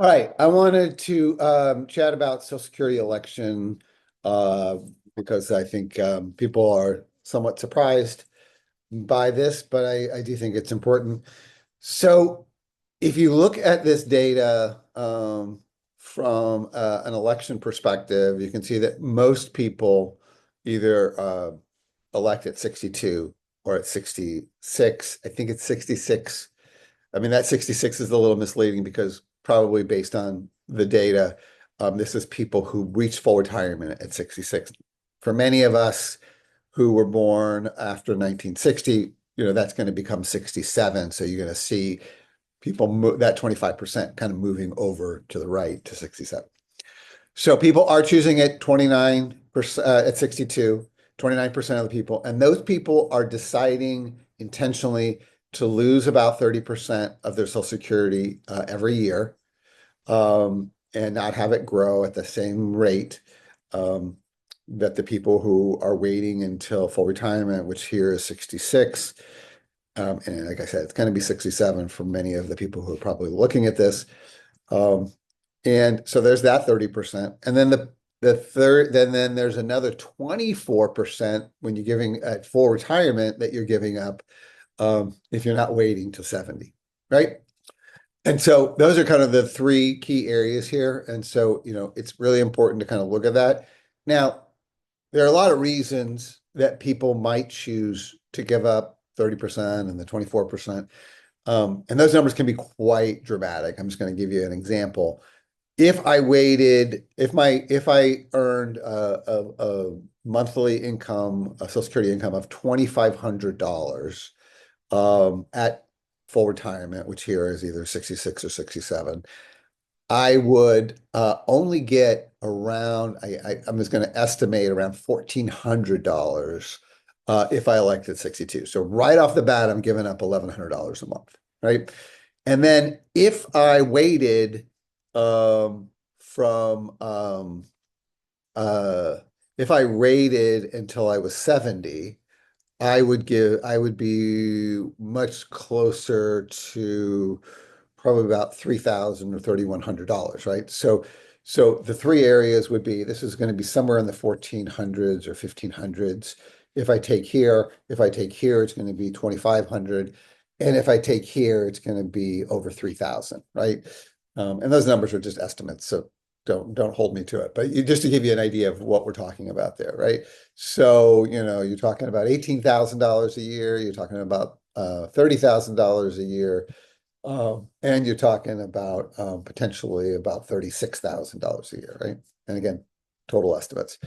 All right, I wanted to chat about Social Security election uh, because I think people are somewhat surprised by this, but I do think it's important. So, if you look at this data from an election perspective, you can see that most people either elect at 62 or at 66. I think it's 66. I mean, that 66 is a little misleading because probably based on the data, this is people who reach full retirement at 66. For many of us who were born after 1960, that's going to become 67. So you're going to see people move that 25% kind of moving over to the right to 67. So people are choosing at 29% at 62, 29% of the people, and those people are deciding intentionally to lose about 30% of their Social Security every year, and not have it grow at the same rate um, that the people who are waiting until full retirement, which here is 66. And like I said, it's going to be 67 for many of the people who are probably looking at this. Um, and so there's that 30%. And then the third, then there's another 24% when you're giving at full retirement that you're giving up if you're not waiting till 70, right? And so those are kind of the three key areas here. And so, it's really important to kind of look at that. Now, there are a lot of reasons that people might choose to give up 30% and the 24%. And those numbers can be quite dramatic. I'm just going to give you an example. If I earned a monthly income, a Social Security income of $2,500 at full retirement, which here is either 66 or 67, I would only get around, I'm just going to estimate around $1,400 if I elected 62. So right off the bat, I'm giving up $1,100 a month, right? And then if I waited from if I waited until I was 70, I would be much closer to probably about 3,000 or $3,100, right? So the three areas would be, this is going to be somewhere in the 1400s or 1500s. If I take here, it's going to be 2,500. And if I take here, it's going to be over 3,000, right? And those numbers are just estimates, so don't hold me to it. But just to give you an idea of what we're talking about there, right? So, you're talking about $18,000 a year, you're talking about $30,000 a year, and you're talking about potentially about $36,000 a year, right? And again, total estimates,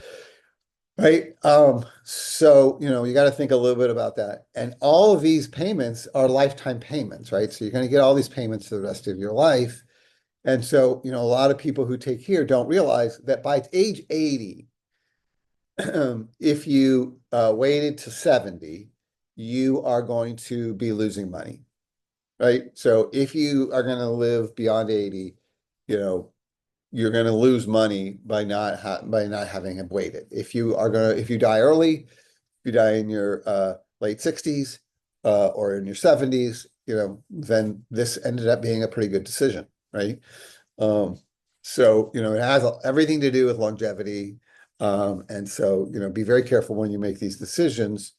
right? So, you got to think a little bit about that. And all of these payments are lifetime payments, right? So you're going to get all these payments for the rest of your life. And so, a lot of people who take here don't realize that by age 80, if you waited to 70, you are going to be losing money, right? So if you are going to live beyond 80, you're going to lose money by not having waited. If you die early, if you die in your late 60s or in your 70s, then this ended up being a pretty good decision, right? So, it has everything to do with longevity. And so, be very careful when you make these decisions.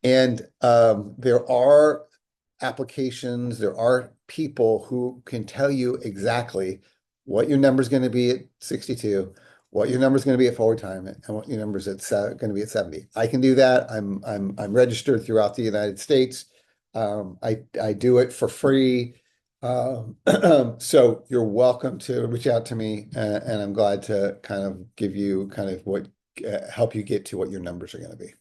And there are applications, there are people who can tell you exactly what your number is going to be at 62, what your number is going to be at full retirement, and what your number is going to be at 70. I can do that. I'm registered throughout the United States. I do it for free. So you're welcome to reach out to me, and I'm glad to kind of give you kind of what help you get to what your numbers are going to be.